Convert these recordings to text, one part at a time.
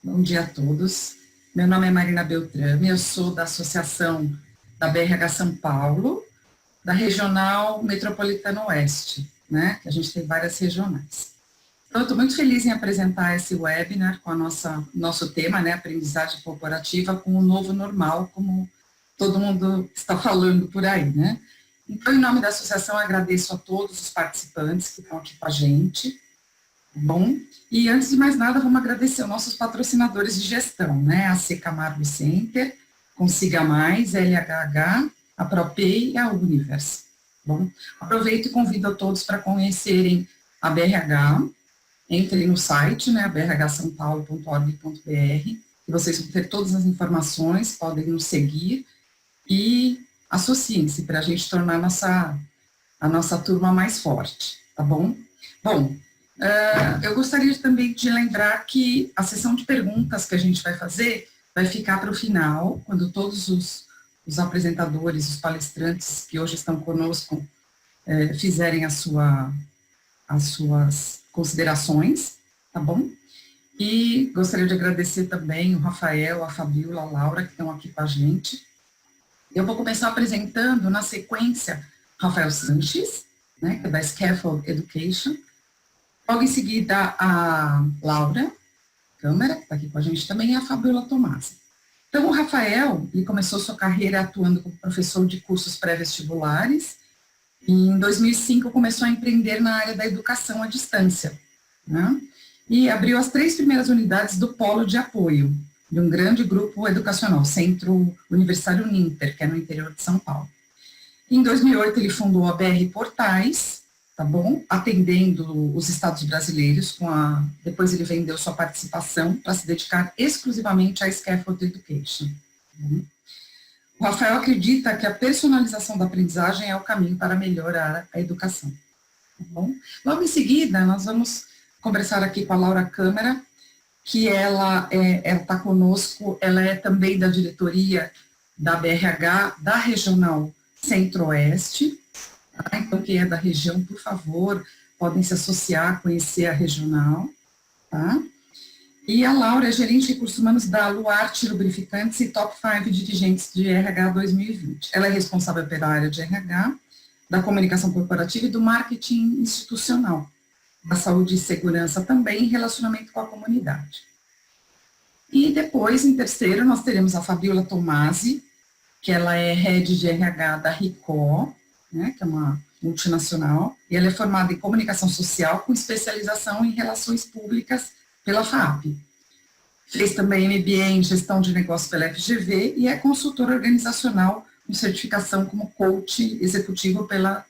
Bom dia a todos. Meu nome é Marina Beltrame, eu sou da Associação da BRH São Paulo, da Regional Metropolitana Oeste, né? Que a gente tem várias regionais. Então, eu estou muito feliz em apresentar esse webinar com a nosso tema, né? Aprendizagem corporativa com o novo normal, como todo mundo está falando por aí, né? Então, em nome da associação, agradeço a todos os participantes que estão aqui com a gente. Bom, e antes de mais nada, vamos agradecer aos nossos patrocinadores de gestão, né? A C Camargo Center, Consiga Mais, LHH, a ProPay e a Universe. Bom, aproveito e convido a todos para conhecerem a BRH, entrem no site, né, brhsaopaulo.org.br, e vocês vão ter todas as informações, podem nos seguir e associem-se para a gente tornar a nossa turma mais forte, tá bom? Bom, eu gostaria também de lembrar que a sessão de perguntas que a gente vai fazer vai ficar para o final, quando todos os apresentadores, os palestrantes que hoje estão conosco fizerem as suas considerações, tá bom? E gostaria de agradecer também o Rafael, a Fabiola, a Laura, que estão aqui com a gente. Eu vou começar apresentando, na sequência, Rafael Sanches, né, que é da Scaffold Education. Logo em seguida, a Laura Câmara, que está aqui com a gente também, e a Fabiola Tomasi. Então, o Rafael, ele começou sua carreira atuando como professor de cursos pré-vestibulares, e em 2005 começou a empreender na área da educação à distância, né? E abriu as 3 primeiras unidades do Polo de Apoio, de um grande grupo educacional, Centro Universitário Ninter, que é no interior de São Paulo. Em 2008, ele fundou a BR Portais, tá bom? Atendendo os estados brasileiros, depois ele vendeu sua participação para se dedicar exclusivamente à Scaffold Education. Tá, o Rafael acredita que a personalização da aprendizagem é o caminho para melhorar a educação. Tá bom? Logo em seguida, nós vamos conversar aqui com a Laura Câmara, que ela está conosco, ela é também da diretoria da BRH, da Regional Centro-Oeste. Tá? Então, quem é da região, por favor, podem se associar, conhecer a regional. Tá? E a Laura é gerente de recursos humanos da Luarte Lubrificantes e Top 5 dirigentes de RH 2020. Ela é responsável pela área de RH, da comunicação corporativa e do marketing institucional, da saúde e segurança também, e relacionamento com a comunidade. E depois, em terceiro, nós teremos a Fabiola Tomasi, que ela é head de RH da Ricó, né, que é uma multinacional, e ela é formada em comunicação social com especialização em relações públicas pela FAAP. Fez também MBA em gestão de negócios pela FGV e é consultora organizacional com certificação como coach executivo pela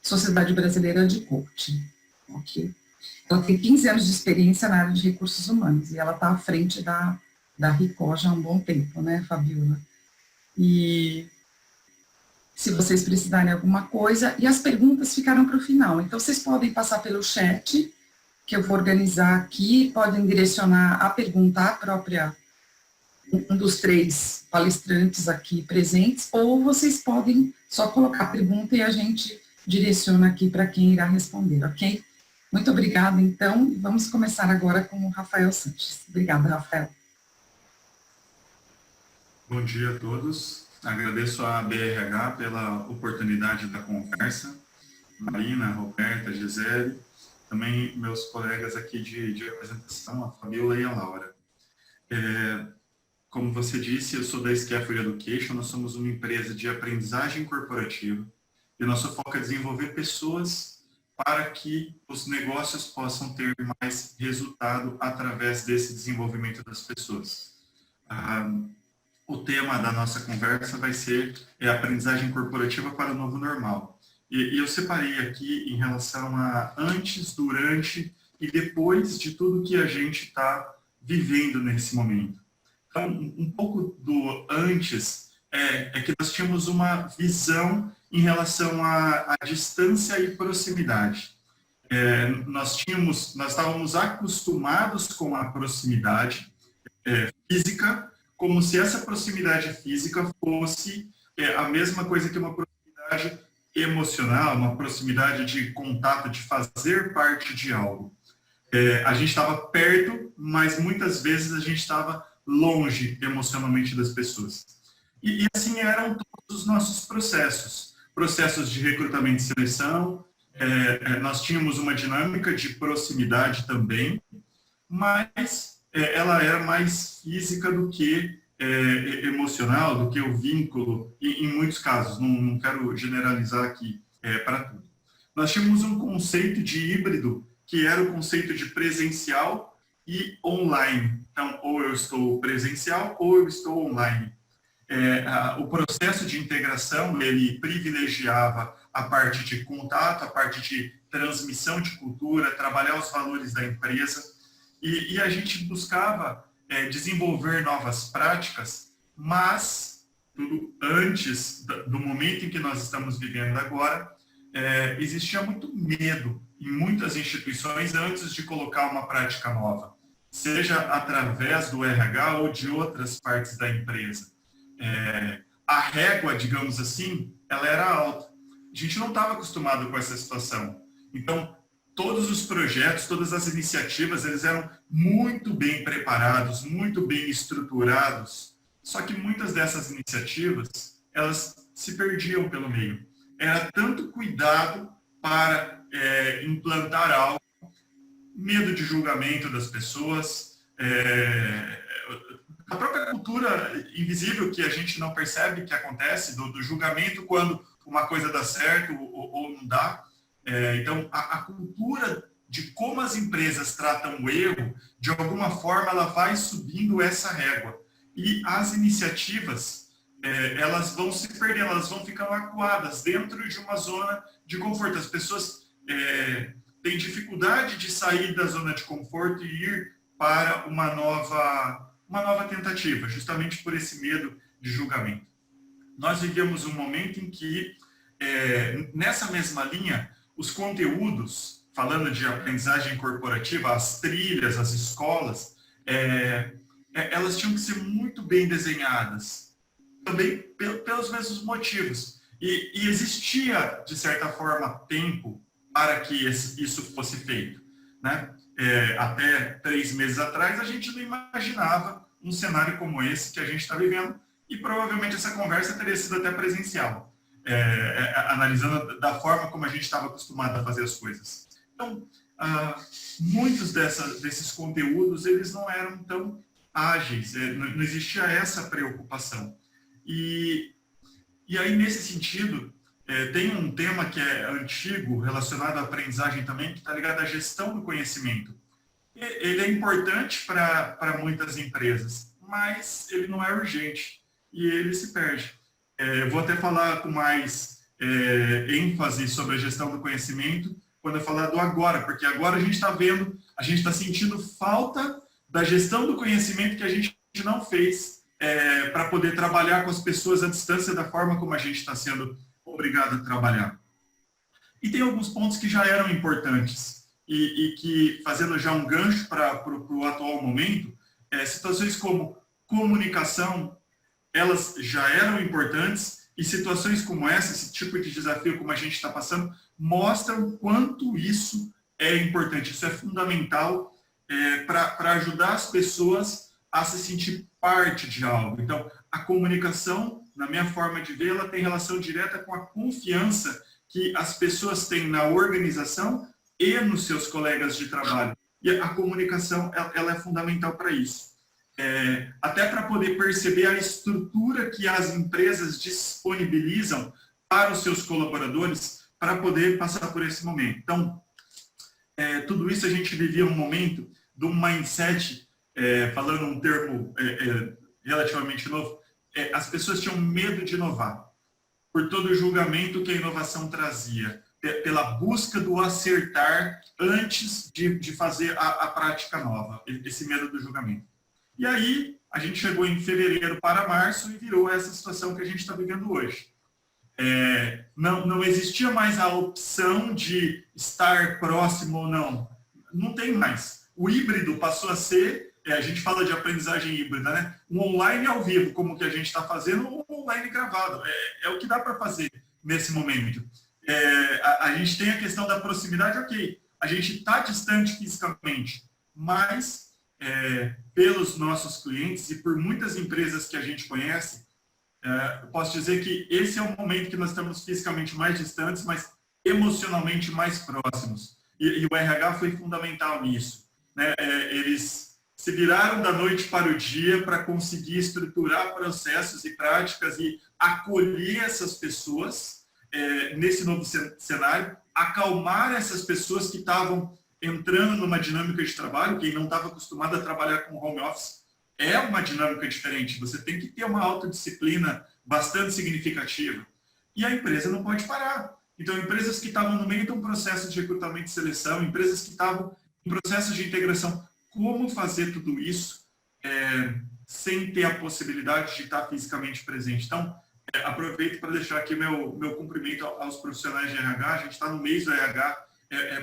Sociedade Brasileira de Coaching. Okay. Ela tem 15 anos de experiência na área de recursos humanos e ela está à frente da Ricó já há um bom tempo, né, Fabiola? E se vocês precisarem de alguma coisa, e as perguntas ficaram para o final, então vocês podem passar pelo chat, que eu vou organizar aqui, podem direcionar a pergunta à própria, um dos 3 palestrantes aqui presentes, ou vocês podem só colocar a pergunta e a gente direciona aqui para quem irá responder, ok? Muito obrigada, então, vamos começar agora com o Rafael Sanches. Obrigada, Rafael. Bom dia a todos. Agradeço à BRH pela oportunidade da conversa. Marina, Roberta, Gisele, também meus colegas aqui de apresentação, a Fabiola e a Laura. Como você disse, eu sou da Scaffold Education, nós somos uma empresa de aprendizagem corporativa e nosso foco é desenvolver pessoas para que os negócios possam ter mais resultado através desse desenvolvimento das pessoas. O tema da nossa conversa vai ser aprendizagem corporativa para o novo normal. E eu separei aqui em relação a antes, durante e depois de tudo que a gente está vivendo nesse momento. Então, um pouco do antes é que nós tínhamos uma visão em relação à distância e proximidade. Nós estávamos acostumados com a proximidade física, como se essa proximidade física fosse a mesma coisa que uma proximidade emocional, uma proximidade de contato, de fazer parte de algo. A gente estava perto, mas muitas vezes a gente estava longe emocionalmente das pessoas. E assim eram todos os nossos processos. Processos de recrutamento e seleção, nós tínhamos uma dinâmica de proximidade também, mas ela era mais física do que emocional, do que o vínculo, em muitos casos, não quero generalizar aqui para tudo. Nós tínhamos um conceito de híbrido, que era o conceito de presencial e online. Então, ou eu estou presencial ou eu estou online. O processo de integração, ele privilegiava a parte de contato, a parte de transmissão de cultura, trabalhar os valores da empresa, e a gente buscava desenvolver novas práticas, mas tudo antes do momento em que nós estamos vivendo agora, existia muito medo em muitas instituições antes de colocar uma prática nova, seja através do RH ou de outras partes da empresa. A régua, digamos assim, ela era alta. A gente não estava acostumado com essa situação. Então, todos os projetos, todas as iniciativas, eles eram muito bem preparados, muito bem estruturados, só que muitas dessas iniciativas, elas se perdiam pelo meio. Era tanto cuidado para implantar algo, medo de julgamento das pessoas, a própria cultura invisível que a gente não percebe que acontece, do julgamento quando uma coisa dá certo ou não dá. Então, a cultura de como as empresas tratam o erro, de alguma forma, ela vai subindo essa régua. E as iniciativas, elas vão se perder, elas vão ficar acuadas dentro de uma zona de conforto. As pessoas têm dificuldade de sair da zona de conforto e ir para uma nova tentativa, justamente por esse medo de julgamento. Nós vivemos um momento em que, nessa mesma linha, os conteúdos, falando de aprendizagem corporativa, as trilhas, as escolas, elas tinham que ser muito bem desenhadas, também pelos mesmos motivos. E existia, de certa forma, tempo para que isso fosse feito, né? Até 3 meses atrás, a gente não imaginava um cenário como esse que a gente está vivendo, e provavelmente essa conversa teria sido até presencial, analisando da forma como a gente estava acostumado a fazer as coisas. Então, muitos desses conteúdos, eles não eram tão ágeis, não existia essa preocupação. E aí, nesse sentido, tem um tema que é antigo, relacionado à aprendizagem também, que está ligado à gestão do conhecimento. Ele é importante para muitas empresas, mas ele não é urgente e ele se perde. Eu vou até falar com mais ênfase sobre a gestão do conhecimento quando eu falar do agora, porque agora a gente está vendo, a gente está sentindo falta da gestão do conhecimento que a gente não fez para poder trabalhar com as pessoas à distância da forma como a gente está sendo obrigado a trabalhar. E tem alguns pontos que já eram importantes e que, fazendo já um gancho para o atual momento, situações como comunicação, elas já eram importantes, e situações como essa, esse tipo de desafio como a gente está passando, mostram quanto isso é importante, isso é fundamental para ajudar as pessoas a se sentir parte de algo. Então, a comunicação, na minha forma de ver, ela tem relação direta com a confiança que as pessoas têm na organização e nos seus colegas de trabalho. E a comunicação, ela é fundamental para isso. Até para poder perceber a estrutura que as empresas disponibilizam para os seus colaboradores para poder passar por esse momento. Então, tudo isso a gente vivia um momento de um mindset, falando um termo relativamente novo, as pessoas tinham medo de inovar, por todo o julgamento que a inovação trazia, pela busca do acertar antes de fazer a prática nova, esse medo do julgamento. E aí, a gente chegou em fevereiro para março e virou essa situação que a gente está vivendo hoje. Não existia mais a opção de estar próximo ou não. Não tem mais. O híbrido passou a ser, a gente fala de aprendizagem híbrida, né? Um online ao vivo, como que a gente está fazendo, ou um online gravado. É o que dá para fazer nesse momento. A gente tem a questão da proximidade, ok. A gente está distante fisicamente, mas pelos nossos clientes e por muitas empresas que a gente conhece, eu posso dizer que esse é o momento que nós estamos fisicamente mais distantes, mas emocionalmente mais próximos. E o RH foi fundamental nisso, né? Eles se viraram da noite para o dia para conseguir estruturar processos e práticas e acolher essas pessoas nesse novo cenário, acalmar essas pessoas que estavam entrando numa dinâmica de trabalho, quem não estava acostumado a trabalhar com home office, é uma dinâmica diferente. Você tem que ter uma autodisciplina bastante significativa. E a empresa não pode parar. Então, empresas que estavam no meio de um processo de recrutamento e seleção, empresas que estavam em processo de integração, como fazer tudo isso sem ter a possibilidade de estar fisicamente presente? Então, aproveito para deixar aqui meu cumprimento aos profissionais de RH. A gente está no mês do RH,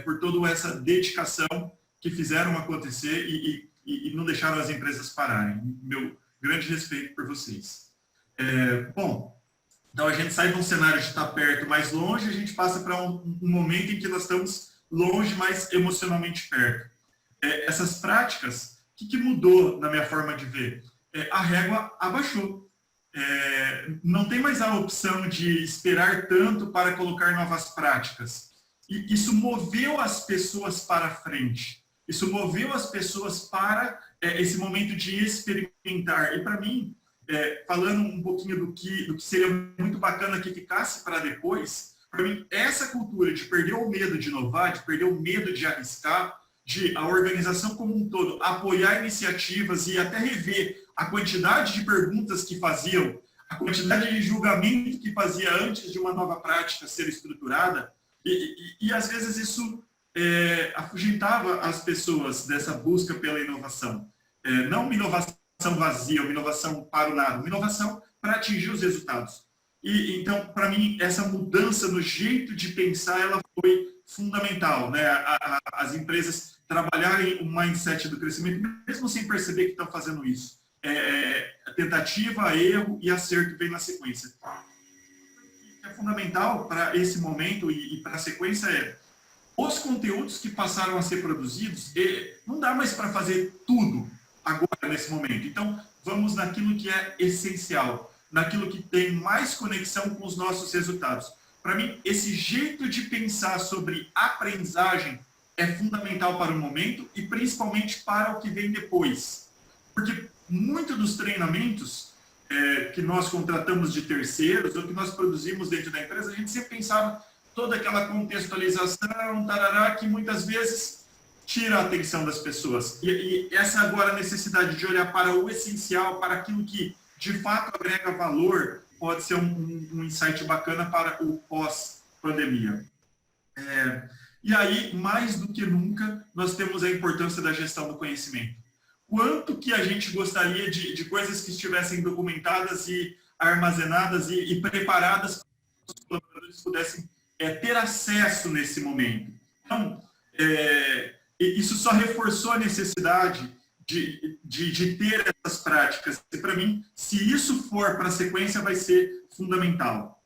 por toda essa dedicação que fizeram acontecer e não deixaram as empresas pararem. Meu grande respeito por vocês. Bom, então a gente sai de um cenário de estar perto, mais longe, a gente passa para um momento em que nós estamos longe, mas emocionalmente perto. Essas práticas, o que mudou na minha forma de ver? A régua abaixou. Não tem mais a opção de esperar tanto para colocar novas práticas. E isso moveu as pessoas para frente. Isso moveu as pessoas para esse momento de experimentar. E para mim, falando um pouquinho do que seria muito bacana que ficasse para depois, para mim, essa cultura de perder o medo de inovar, de perder o medo de arriscar, de a organização como um todo apoiar iniciativas e até rever a quantidade de perguntas que faziam, a quantidade de julgamento que fazia antes de uma nova prática ser estruturada, e às vezes isso afugentava as pessoas dessa busca pela inovação. Não uma inovação vazia, uma inovação para o nada, uma inovação para atingir os resultados. E então, para mim, essa mudança no jeito de pensar, ela foi fundamental, né? As empresas trabalharem o mindset do crescimento, mesmo sem perceber que estão fazendo isso. Tentativa, erro e acerto vem na sequência. O que é fundamental para esse momento e para a sequência os conteúdos que passaram a ser produzidos, não dá mais para fazer tudo agora, nesse momento. Então, vamos naquilo que é essencial, naquilo que tem mais conexão com os nossos resultados. Para mim, esse jeito de pensar sobre aprendizagem é fundamental para o momento e principalmente para o que vem depois. Porque muitos dos treinamentos que nós contratamos de terceiros ou que nós produzimos dentro da empresa, a gente sempre pensava toda aquela contextualização, tarará, que muitas vezes tira a atenção das pessoas. E essa agora necessidade de olhar para o essencial, para aquilo que de fato agrega valor, pode ser um insight bacana para o pós-pandemia. E aí, mais do que nunca, nós temos a importância da gestão do conhecimento. Quanto que a gente gostaria de coisas que estivessem documentadas e armazenadas e preparadas para que os colaboradores pudessem ter acesso nesse momento. Então, isso só reforçou a necessidade de ter essas práticas. E, para mim, se isso for para a sequência, vai ser fundamental.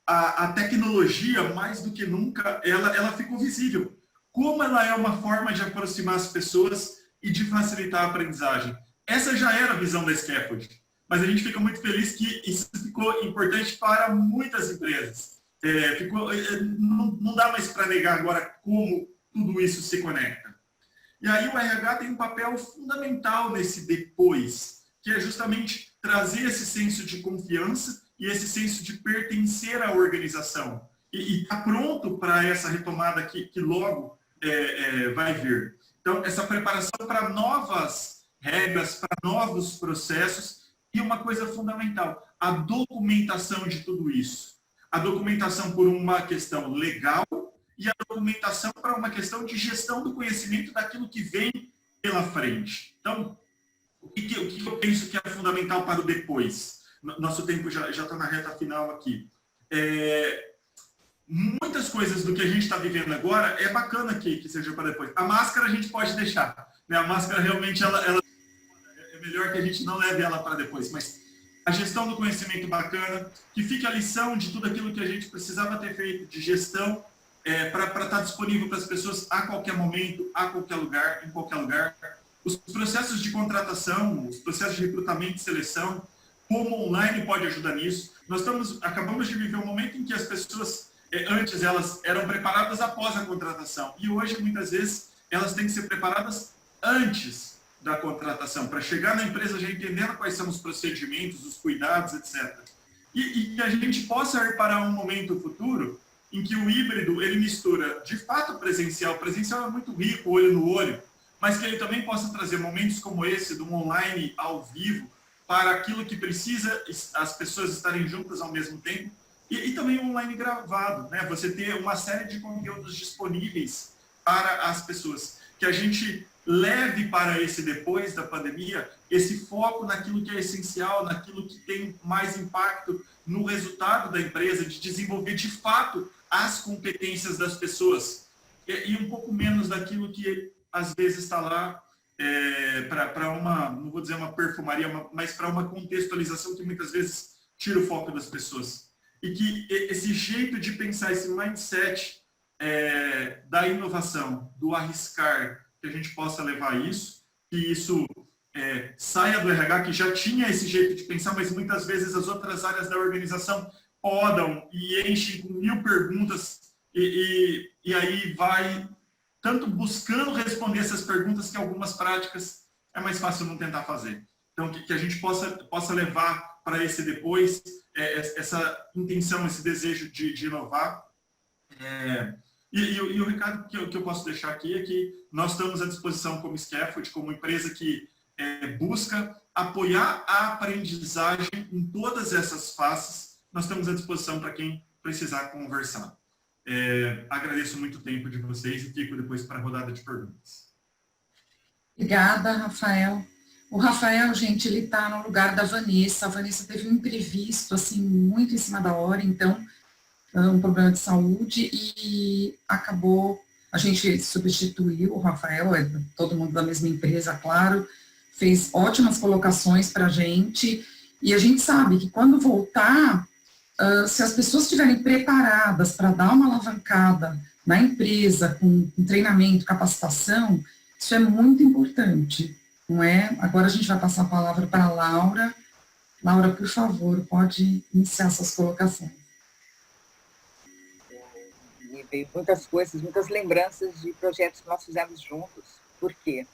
A tecnologia, mais do que nunca, ela ficou visível. Como ela é uma forma de aproximar as pessoas e de facilitar a aprendizagem. Essa já era a visão da Scaffold, mas a gente fica muito feliz que isso ficou importante para muitas empresas. Não dá mais para negar agora como tudo isso se conecta. E aí o RH tem um papel fundamental nesse depois, que é justamente trazer esse senso de confiança e esse senso de pertencer à organização. E estar pronto para essa retomada que logo vai vir. Então, essa preparação para novas regras, para novos processos, e uma coisa fundamental, a documentação de tudo isso. A documentação por uma questão legal e a documentação para uma questão de gestão do conhecimento daquilo que vem pela frente. Então, o que eu penso que é fundamental para o depois? Nosso tempo já está na reta final aqui. Muitas coisas do que a gente está vivendo agora é bacana que seja para depois. A máscara a gente pode deixar, né? A máscara realmente ela é melhor que a gente não leve ela para depois, mas a gestão do conhecimento bacana, que fique a lição de tudo aquilo que a gente precisava ter feito de gestão para estar disponível para as pessoas a qualquer momento, a qualquer lugar, em qualquer lugar. Os processos de contratação, os processos de recrutamento e seleção, como online pode ajudar nisso. Nós acabamos de viver um momento em que as pessoas, antes elas eram preparadas após a contratação, e hoje, muitas vezes, elas têm que ser preparadas antes da contratação, para chegar na empresa já entendendo quais são os procedimentos, os cuidados, etc. E que a gente possa ir para um momento futuro em que o híbrido, ele mistura, de fato, presencial. O presencial é muito rico, olho no olho, mas que ele também possa trazer momentos como esse, do online ao vivo, para aquilo que precisa as pessoas estarem juntas ao mesmo tempo, e também online gravado, né? Você ter uma série de conteúdos disponíveis para as pessoas, que a gente leve para esse depois da pandemia, esse foco naquilo que é essencial, naquilo que tem mais impacto no resultado da empresa, de desenvolver de fato as competências das pessoas, e um pouco menos daquilo que às vezes está lá para uma, não vou dizer uma perfumaria, mas para uma contextualização que muitas vezes tira o foco das pessoas. E que esse jeito de pensar, esse mindset da inovação, do arriscar, que a gente possa levar isso, que isso saia do RH, que já tinha esse jeito de pensar, mas muitas vezes as outras áreas da organização podam e enchem com 1000 perguntas e aí vai tanto buscando responder essas perguntas que algumas práticas é mais fácil não tentar fazer. Então, que a gente possa levar para esse depois essa intenção, esse desejo de inovar. E o recado que eu posso deixar aqui é que nós estamos à disposição como Scaffold, como empresa que busca apoiar a aprendizagem em todas essas faces. Nós estamos à disposição para quem precisar conversar. Agradeço muito o tempo de vocês e fico depois para a rodada de perguntas. Obrigada, Rafael. O Rafael, gente, ele está no lugar da Vanessa. A Vanessa teve um imprevisto, assim, muito em cima da hora, então, um problema de saúde, e acabou, a gente substituiu o Rafael, todo mundo da mesma empresa, claro, fez ótimas colocações para a gente, e a gente sabe que quando voltar, se as pessoas estiverem preparadas para dar uma alavancada na empresa, com treinamento, capacitação, isso é muito importante, não é? Agora a gente vai passar a palavra para a Laura. Laura, por favor, pode iniciar suas colocações. Me veio muitas coisas, muitas lembranças de projetos que nós fizemos juntos. Por quê?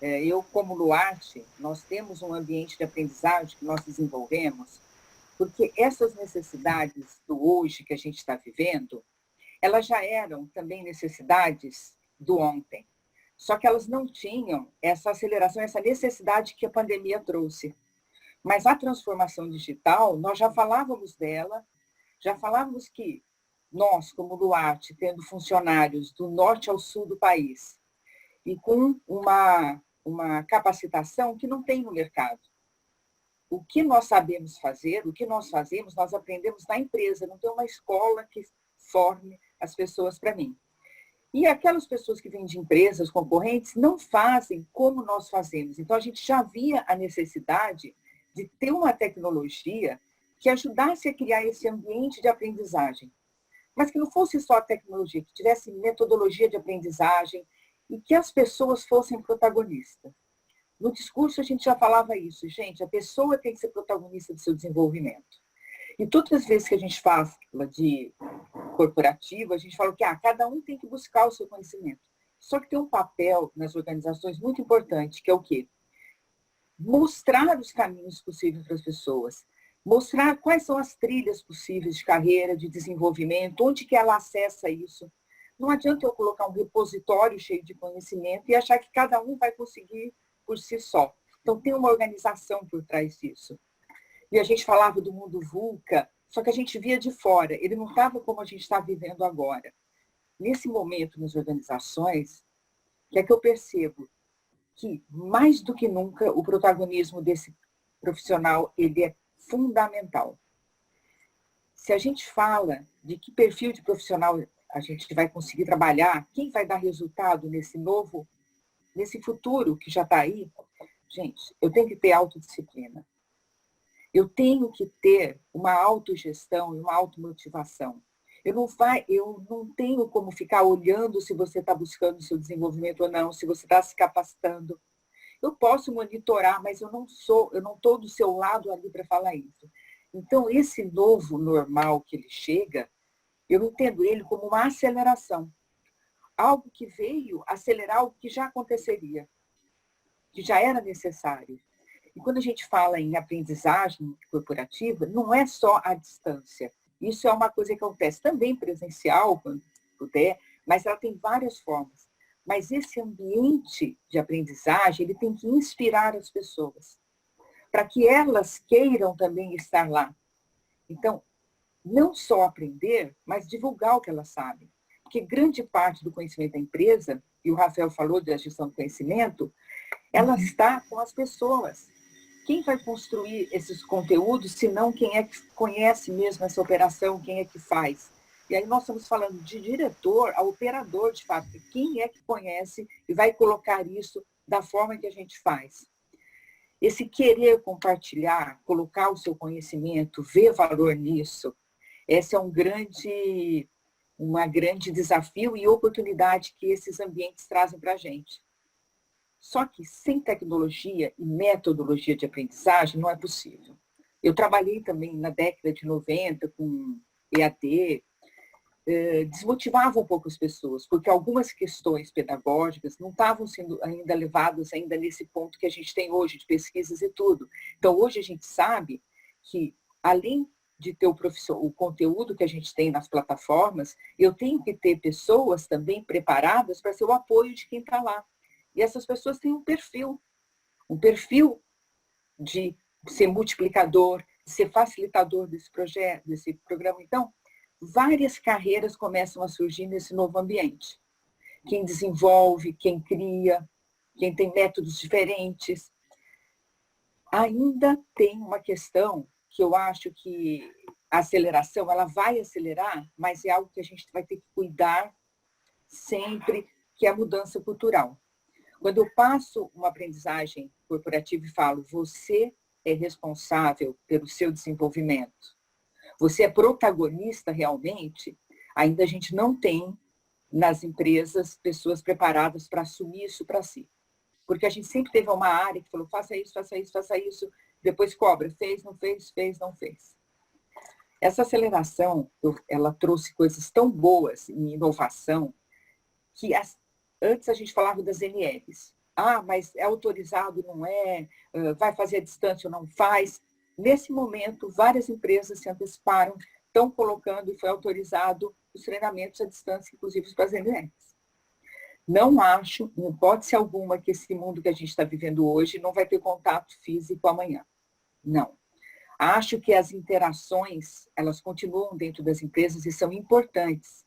Eu, como Luarte, nós temos um ambiente de aprendizagem que nós desenvolvemos, porque essas necessidades do hoje que a gente está vivendo, elas já eram também necessidades do ontem. Só que elas não tinham essa aceleração, essa necessidade que a pandemia trouxe. Mas a transformação digital, nós já falávamos dela, já falávamos que nós, como Luarte, tendo funcionários do norte ao sul do país, e com uma capacitação que não tem no mercado. O que nós sabemos fazer, o que nós fazemos, nós aprendemos na empresa, não tem uma escola que forme as pessoas para mim. E aquelas pessoas que vêm de empresas concorrentes não fazem como nós fazemos. Então, a gente já via a necessidade de ter uma tecnologia que ajudasse a criar esse ambiente de aprendizagem. Mas que não fosse só a tecnologia, que tivesse metodologia de aprendizagem e que as pessoas fossem protagonistas. No discurso, a gente já falava isso, gente, a pessoa tem que ser protagonista do seu desenvolvimento. E todas as vezes que a gente fala de corporativo, a gente fala que cada um tem que buscar o seu conhecimento. Só que tem um papel nas organizações muito importante, que é o quê? Mostrar os caminhos possíveis para as pessoas. Mostrar quais são as trilhas possíveis de carreira, de desenvolvimento, onde que ela acessa isso. Não adianta eu colocar um repositório cheio de conhecimento e achar que cada um vai conseguir por si só. Então, tem uma organização por trás disso. E a gente falava do mundo VUCA, só que a gente via de fora. Ele não estava como a gente está vivendo agora. Nesse momento, nas organizações, que é que eu percebo que, mais do que nunca, o protagonismo desse profissional ele é fundamental. Se a gente fala de que perfil de profissional a gente vai conseguir trabalhar, quem vai dar resultado nesse futuro que já está aí, gente, eu tenho que ter autodisciplina. Eu tenho que ter uma autogestão e uma automotivação. Eu não tenho como ficar olhando se você está buscando o seu desenvolvimento ou não, se você está se capacitando. Eu posso monitorar, mas eu não estou do seu lado ali para falar isso. Então, esse novo normal que ele chega, eu entendo ele como uma aceleração. Algo que veio acelerar algo que já aconteceria, que já era necessário. E quando a gente fala em aprendizagem corporativa, não é só a distância. Isso é uma coisa que acontece também presencial, quando puder, mas ela tem várias formas. Mas esse ambiente de aprendizagem, ele tem que inspirar as pessoas, para que elas queiram também estar lá. Então, não só aprender, mas divulgar o que elas sabem. Porque grande parte do conhecimento da empresa, e o Rafael falou da gestão do conhecimento, ela está com as pessoas. Quem vai construir esses conteúdos, se não quem é que conhece mesmo essa operação, quem é que faz? E aí nós estamos falando de diretor a operador de fábrica. Quem é que conhece e vai colocar isso da forma que a gente faz? Esse querer compartilhar, colocar o seu conhecimento, ver valor nisso, esse é um grande desafio e oportunidade que esses ambientes trazem para a gente. Só que sem tecnologia e metodologia de aprendizagem não é possível. Eu trabalhei também na década de 90 com EAD, desmotivava um pouco as pessoas, porque algumas questões pedagógicas não estavam sendo ainda levadas ainda nesse ponto que a gente tem hoje de pesquisas e tudo. Então, hoje a gente sabe que, além de ter o conteúdo que a gente tem nas plataformas, eu tenho que ter pessoas também preparadas para ser o apoio de quem está lá. E essas pessoas têm um perfil de ser multiplicador, de ser facilitador desse projeto, desse programa. Então, várias carreiras começam a surgir nesse novo ambiente. Quem desenvolve, quem cria, quem tem métodos diferentes. Ainda tem uma questão que eu acho que a aceleração, ela vai acelerar, mas é algo que a gente vai ter que cuidar sempre, que é a mudança cultural. Quando eu passo uma aprendizagem corporativa e falo, você é responsável pelo seu desenvolvimento, você é protagonista realmente, ainda a gente não tem nas empresas pessoas preparadas para assumir isso para si. Porque a gente sempre teve uma área que falou, faça isso, faça isso, faça isso, depois cobra, fez, não fez, fez, não fez. Essa aceleração, ela trouxe coisas tão boas em inovação, que antes a gente falava das NLs. Ah, mas é autorizado, não é? Vai fazer a distância ou não faz? Nesse momento, várias empresas se anteciparam, estão colocando e foi autorizado os treinamentos à distância, inclusive para as NLs. Não acho, em hipótese alguma, que esse mundo que a gente está vivendo hoje não vai ter contato físico amanhã. Não. Acho que as interações, elas continuam dentro das empresas e são importantes.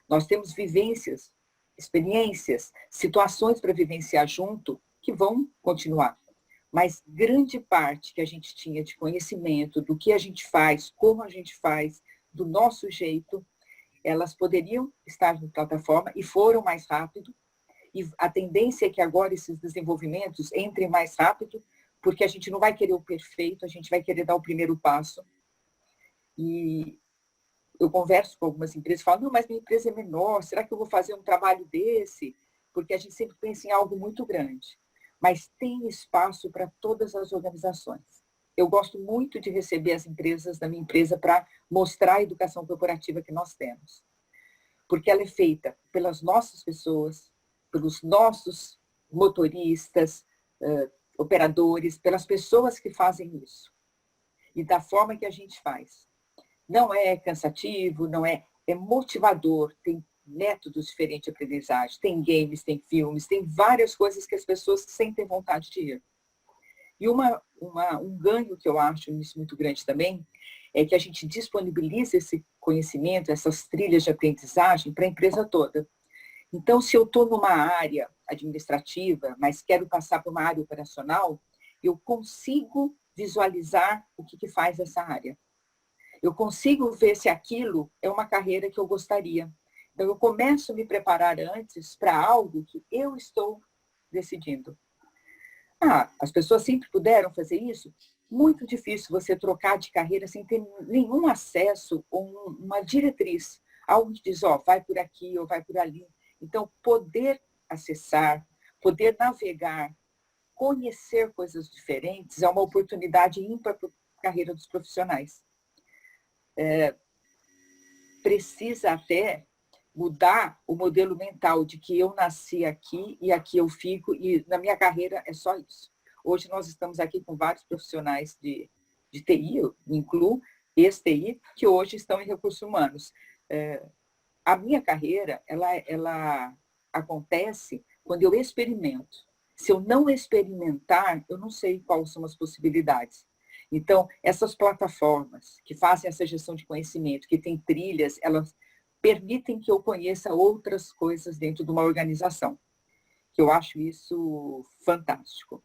Nós temos vivências, experiências, situações para vivenciar junto que vão continuar. Mas grande parte que a gente tinha de conhecimento do que a gente faz, como a gente faz, do nosso jeito, elas poderiam estar na plataforma e foram mais rápido. E a tendência é que agora esses desenvolvimentos entrem mais rápido, porque a gente não vai querer o perfeito, a gente vai querer dar o primeiro passo. E eu converso com algumas empresas e falo, não, mas minha empresa é menor, será que eu vou fazer um trabalho desse? Porque a gente sempre pensa em algo muito grande. Mas tem espaço para todas as organizações. Eu gosto muito de receber as empresas da minha empresa para mostrar a educação corporativa que nós temos. Porque ela é feita pelas nossas pessoas, pelos nossos motoristas, operadores, pelas pessoas que fazem isso. E da forma que a gente faz. Não é cansativo, não é motivador, tem métodos diferentes de aprendizagem, tem games, tem filmes, tem várias coisas que as pessoas sentem vontade de ir. E um ganho que eu acho nisso muito grande também é que a gente disponibiliza esse conhecimento, essas trilhas de aprendizagem para a empresa toda. Então, se eu estou numa área administrativa, mas quero passar para uma área operacional, eu consigo visualizar o que faz essa área. Eu consigo ver se aquilo é uma carreira que eu gostaria. Então, eu começo a me preparar antes para algo que eu estou decidindo. As pessoas sempre puderam fazer isso? Muito difícil você trocar de carreira sem ter nenhum acesso ou uma diretriz. algo que diz, ó, vai por aqui ou vai por ali. Então, poder acessar, poder navegar, conhecer coisas diferentes é uma oportunidade ímpar para a carreira dos profissionais. Precisa até mudar o modelo mental de que eu nasci aqui e aqui eu fico e na minha carreira é só isso. Hoje nós estamos aqui com vários profissionais de TI, eu incluo ex-TI, que hoje estão em recursos humanos. A minha carreira, ela acontece quando eu experimento. Se eu não experimentar, eu não sei quais são as possibilidades. Então, essas plataformas que fazem essa gestão de conhecimento, que têm trilhas, elas permitem que eu conheça outras coisas dentro de uma organização. Que eu acho isso fantástico.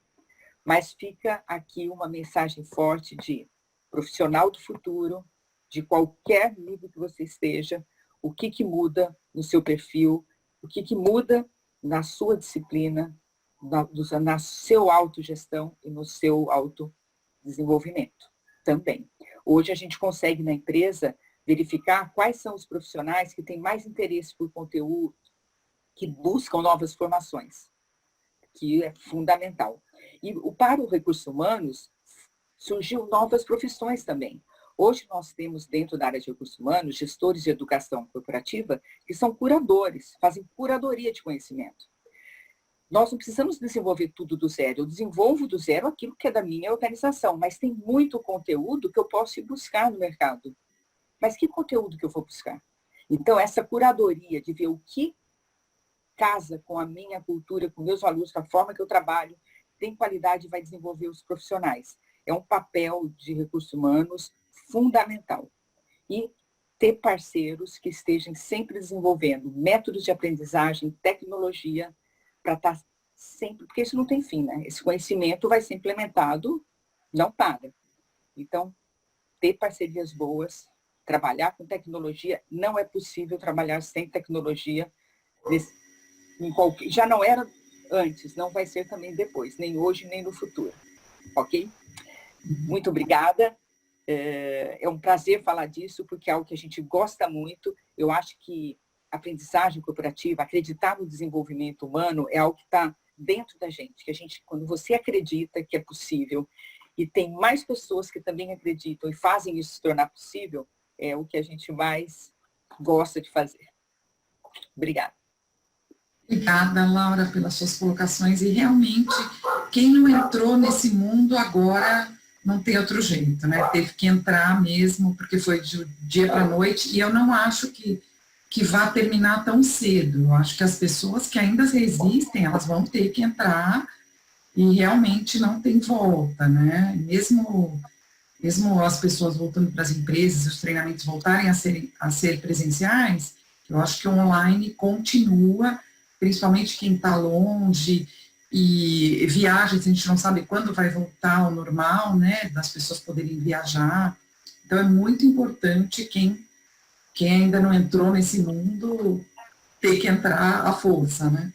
Mas fica aqui uma mensagem forte de profissional do futuro, de qualquer nível que você esteja, o que muda no seu perfil, o que muda na sua disciplina, na sua autogestão e no seu autodesenvolvimento também. Hoje a gente consegue na empresa verificar quais são os profissionais que têm mais interesse por conteúdo, que buscam novas formações, que é fundamental. E para os recursos humanos, surgiu novas profissões também. Hoje nós temos dentro da área de recursos humanos, gestores de educação corporativa, que são curadores, fazem curadoria de conhecimento. Nós não precisamos desenvolver tudo do zero. Eu desenvolvo do zero aquilo que é da minha organização, mas tem muito conteúdo que eu posso ir buscar no mercado. Mas que conteúdo que eu vou buscar? Então, essa curadoria de ver o que casa com a minha cultura, com meus valores, com a forma que eu trabalho, tem qualidade e vai desenvolver os profissionais. É um papel de recursos humanos fundamental. E ter parceiros que estejam sempre desenvolvendo métodos de aprendizagem, tecnologia, para estar sempre, porque isso não tem fim, né? Esse conhecimento vai ser implementado, não para. Então, ter parcerias boas, trabalhar com tecnologia, não é possível trabalhar sem tecnologia, já não era antes, não vai ser também depois, nem hoje, nem no futuro. Ok? Muito obrigada. É um prazer falar disso, porque é algo que a gente gosta muito. Eu acho que aprendizagem corporativa, acreditar no desenvolvimento humano é algo que está dentro da gente, que a gente, quando você acredita que é possível e tem mais pessoas que também acreditam e fazem isso se tornar possível, é o que a gente mais gosta de fazer. Obrigada. Obrigada, Laura, pelas suas colocações. E realmente, quem não entrou nesse mundo agora não tem outro jeito, né? Teve que entrar mesmo, porque foi de dia para a noite, e eu não acho que vá terminar tão cedo. Eu acho que as pessoas que ainda resistem, elas vão ter que entrar e realmente não tem volta, né? Mesmo as pessoas voltando para as empresas, os treinamentos voltarem a ser presenciais, eu acho que o online continua, principalmente quem está longe, e viagens, a gente não sabe quando vai voltar ao normal, né? Das pessoas poderem viajar. Então, é muito importante quem ainda não entrou nesse mundo, ter que entrar à força, né?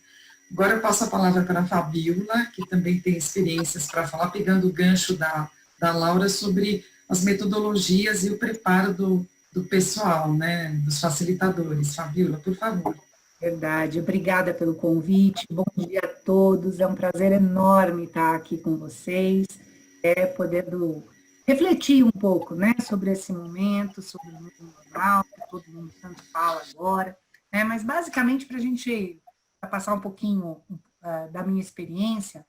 Agora eu passo a palavra para a Fabíola, que também tem experiências para falar, pegando o gancho da Laura sobre as metodologias e o preparo do pessoal, né, dos facilitadores. Fabíola, por favor. Verdade, obrigada pelo convite, bom dia a todos, é um prazer enorme estar aqui com vocês, podendo refletir um pouco, né, sobre esse momento, sobre o mundo normal, que todo mundo tanto fala agora, né, mas basicamente para a gente passar um pouquinho da minha experiência,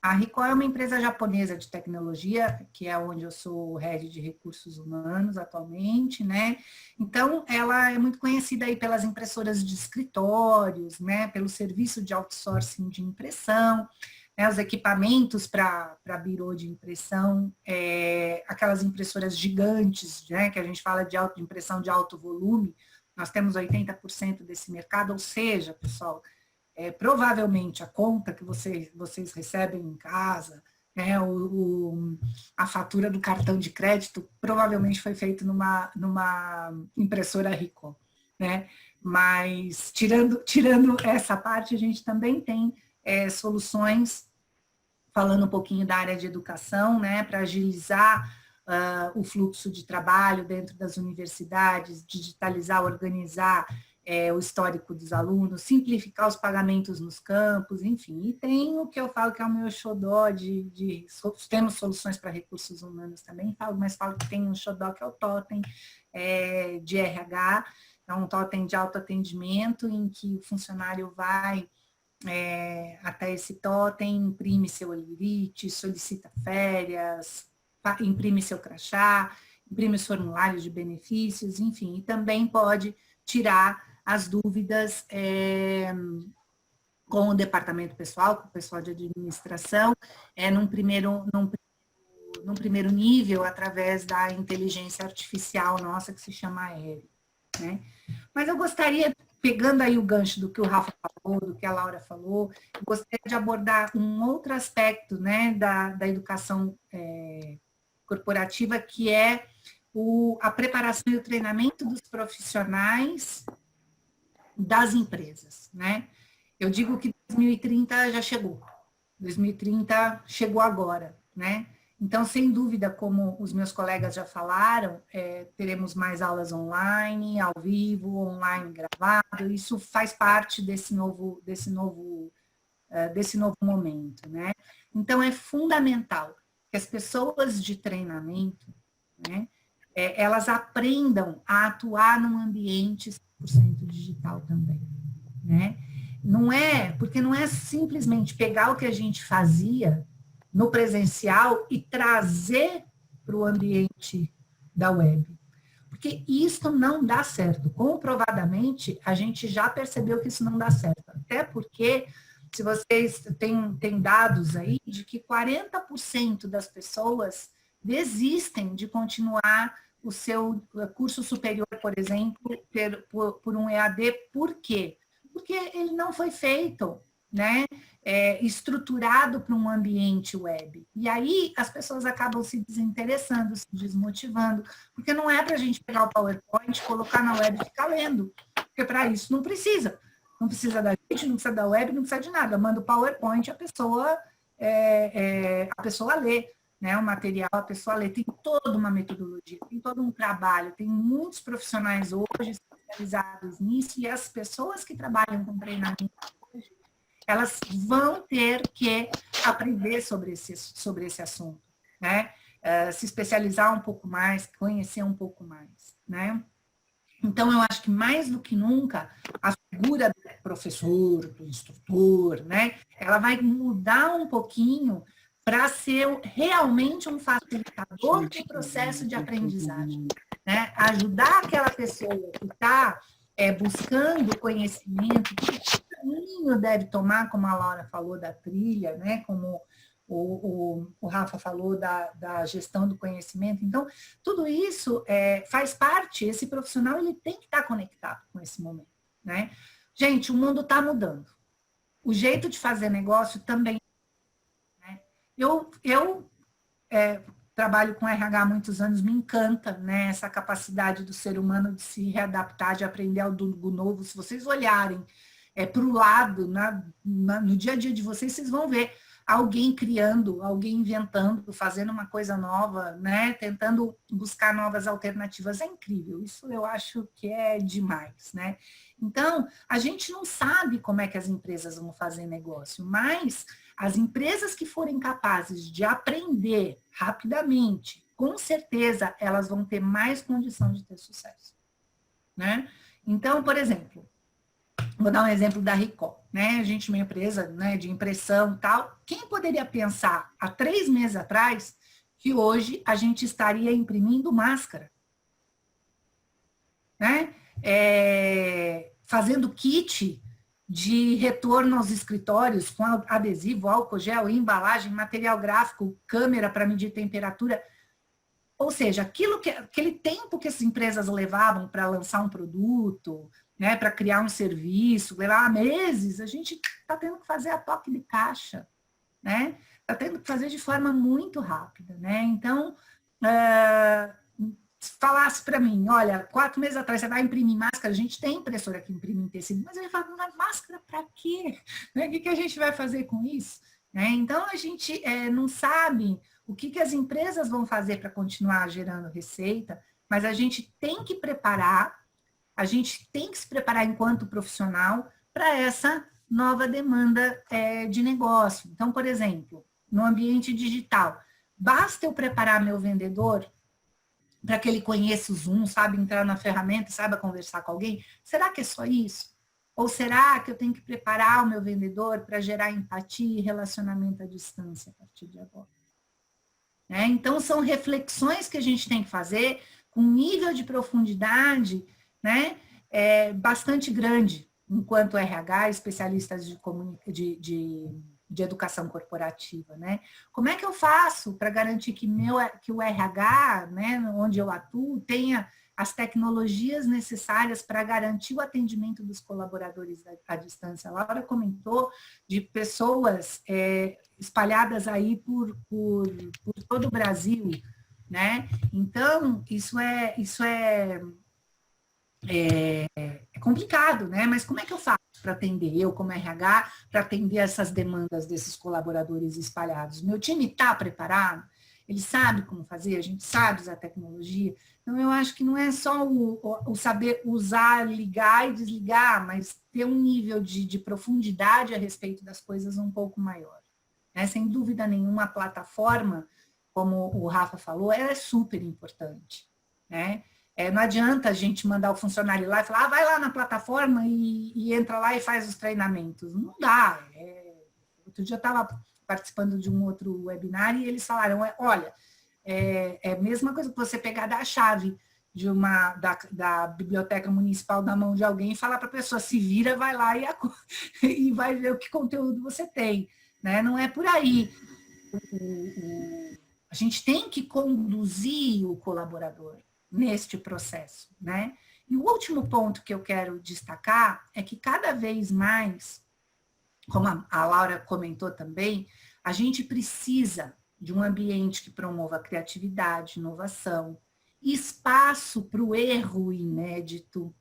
a Ricoh é uma empresa japonesa de tecnologia, que é onde eu sou head de recursos humanos atualmente, né? Então, ela é muito conhecida aí pelas impressoras de escritórios, né? Pelo serviço de outsourcing de impressão, né? Os equipamentos para birô de impressão, aquelas impressoras gigantes, né? Que a gente fala de impressão de alto volume, nós temos 80% desse mercado, ou seja, pessoal, provavelmente a conta que vocês recebem em casa, né, a fatura do cartão de crédito provavelmente foi feita numa impressora Ricoh, né? Mas tirando essa parte, a gente também tem soluções, falando um pouquinho da área de educação, né, para agilizar o fluxo de trabalho dentro das universidades, digitalizar, organizar o histórico dos alunos, simplificar os pagamentos nos campos, enfim. E tem o que eu falo que é o meu xodó temos soluções para recursos humanos também, mas falo que tem um xodó que é o totem de RH, é um totem de autoatendimento em que o funcionário vai até esse totem, imprime seu olirite, solicita férias, imprime seu crachá, imprime os formulários de benefícios, enfim, e também pode tirar as dúvidas com o departamento pessoal, com o pessoal de administração, num primeiro nível, através da inteligência artificial nossa, que se chama Aéreo, né? Mas eu gostaria, pegando aí o gancho do que o Rafa falou, do que a Laura falou, eu gostaria de abordar um outro aspecto, né, da educação corporativa, que é a preparação e o treinamento dos profissionais das empresas, né? Eu digo que 2030 já chegou, 2030 chegou agora, né? Então, sem dúvida, como os meus colegas já falaram, teremos mais aulas online, ao vivo, online gravado, isso faz parte desse novo momento, né? Então, é fundamental que as pessoas de treinamento, né, elas aprendam a atuar num ambiente 100% digital também, né? Porque não é simplesmente pegar o que a gente fazia no presencial e trazer para o ambiente da web. Porque isso não dá certo. Comprovadamente, a gente já percebeu que isso não dá certo. Até porque, se vocês têm dados aí, de que 40% das pessoas desistem de continuar o seu curso superior, por exemplo, por um EAD. Por quê? Porque ele não foi feito, né, estruturado para um ambiente web. E aí as pessoas acabam se desinteressando, se desmotivando, porque não é para a gente pegar o PowerPoint, colocar na web e ficar lendo, porque para isso não precisa. Não precisa da gente, não precisa da web, não precisa de nada. Manda o PowerPoint, a pessoa lê, né, o material, a pessoa lê. Tem toda uma metodologia, tem todo um trabalho, tem muitos profissionais hoje especializados nisso, e as pessoas que trabalham com treinamento hoje, elas vão ter que aprender sobre esse assunto, né? Se especializar um pouco mais, conhecer um pouco mais, né? Então, eu acho que mais do que nunca, a figura do professor, do instrutor, né, ela vai mudar um pouquinho para ser realmente um facilitador do processo de aprendizagem, né? Ajudar aquela pessoa que está buscando conhecimento, que caminho deve tomar, como a Laura falou da trilha, né? Como o Rafa falou da gestão do conhecimento. Então, tudo isso faz parte, esse profissional ele tem que estar conectado com esse momento, né? Gente, o mundo está mudando. O jeito de fazer negócio também. Né? Eu trabalho com RH há muitos anos, me encanta, né, essa capacidade do ser humano de se readaptar, de aprender algo novo. Se vocês olharem para o lado, no dia a dia de vocês, vocês vão ver alguém criando, alguém inventando, fazendo uma coisa nova, né, tentando buscar novas alternativas. É incrível, isso eu acho que é demais, né? Então, a gente não sabe como é que as empresas vão fazer negócio, mas as empresas que forem capazes de aprender rapidamente, com certeza elas vão ter mais condição de ter sucesso, né? Então, por exemplo, vou dar um exemplo da Ricoh, né? A gente é uma empresa, né, de impressão e tal. Quem poderia pensar há 3 meses atrás que hoje a gente estaria imprimindo máscara, né? Fazendo kit de retorno aos escritórios com adesivo, álcool gel, embalagem, material gráfico, câmera para medir temperatura. Ou seja, aquele tempo que as empresas levavam para lançar um produto, né, para criar um serviço, levava meses, a gente está tendo que fazer a toque de caixa, né? Está tendo que fazer de forma muito rápida, né? Então, se falasse para mim, olha, 4 meses atrás você vai imprimir máscara, a gente tem impressora que imprime em tecido, mas eu ia falar, máscara para quê? Né? O que a gente vai fazer com isso? né? Então, a gente não sabe o que as empresas vão fazer para continuar gerando receita, mas a gente tem que preparar, a gente tem que se preparar enquanto profissional para essa nova demanda de negócio. Então, por exemplo, no ambiente digital, basta eu preparar meu vendedor para que ele conheça o Zoom, sabe entrar na ferramenta, saiba conversar com alguém? Será que é só isso? Ou será que eu tenho que preparar o meu vendedor para gerar empatia e relacionamento à distância a partir de agora? Então, são reflexões que a gente tem que fazer com um nível de profundidade, né, bastante grande, enquanto RH, especialistas de educação corporativa, né? Como é que eu faço para garantir que o RH, né, onde eu atuo, tenha as tecnologias necessárias para garantir o atendimento dos colaboradores à distância? A Laura comentou de pessoas espalhadas aí por todo o Brasil, né? Então, isso é complicado, né? Mas como é que eu faço para atender, eu como RH, para atender essas demandas desses colaboradores espalhados? Meu time está preparado? Ele sabe como fazer? A gente sabe usar tecnologia? Então, eu acho que não é só o saber usar, ligar e desligar, mas ter um nível de profundidade a respeito das coisas um pouco maior. Né? Sem dúvida nenhuma, a plataforma, como o Rafa falou, ela é super importante, né? Não adianta a gente mandar o funcionário lá e falar, vai lá na plataforma e entra lá e faz os treinamentos. Não dá. Outro dia eu estava participando de um outro webinar e eles falaram, olha, é a mesma coisa que você pegar da chave da biblioteca municipal na mão de alguém e falar para a pessoa, se vira, vai lá e vai ver o que conteúdo você tem. Né? Não é por aí. A gente tem que conduzir o colaborador neste processo, né? E o último ponto que eu quero destacar é que cada vez mais, como a Laura comentou também, a gente precisa de um ambiente que promova a criatividade, inovação, espaço para o erro inédito,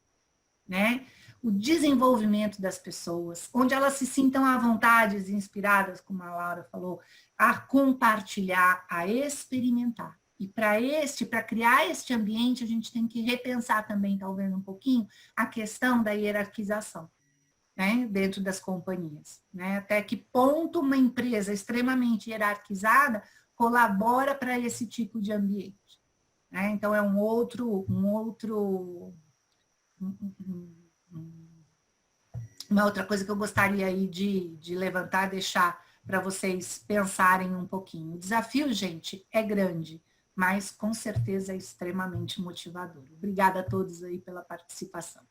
né? O desenvolvimento das pessoas, onde elas se sintam à vontade e inspiradas, como a Laura falou, a compartilhar, a experimentar. E para criar este ambiente, a gente tem que repensar também, talvez um pouquinho, a questão da hierarquização, né, dentro das companhias. Né? Até que ponto uma empresa extremamente hierarquizada colabora para esse tipo de ambiente. Né? Então, é uma outra coisa que eu gostaria aí de levantar, deixar para vocês pensarem um pouquinho. O desafio, gente, é grande, mas com certeza é extremamente motivador. Obrigada a todos aí pela participação.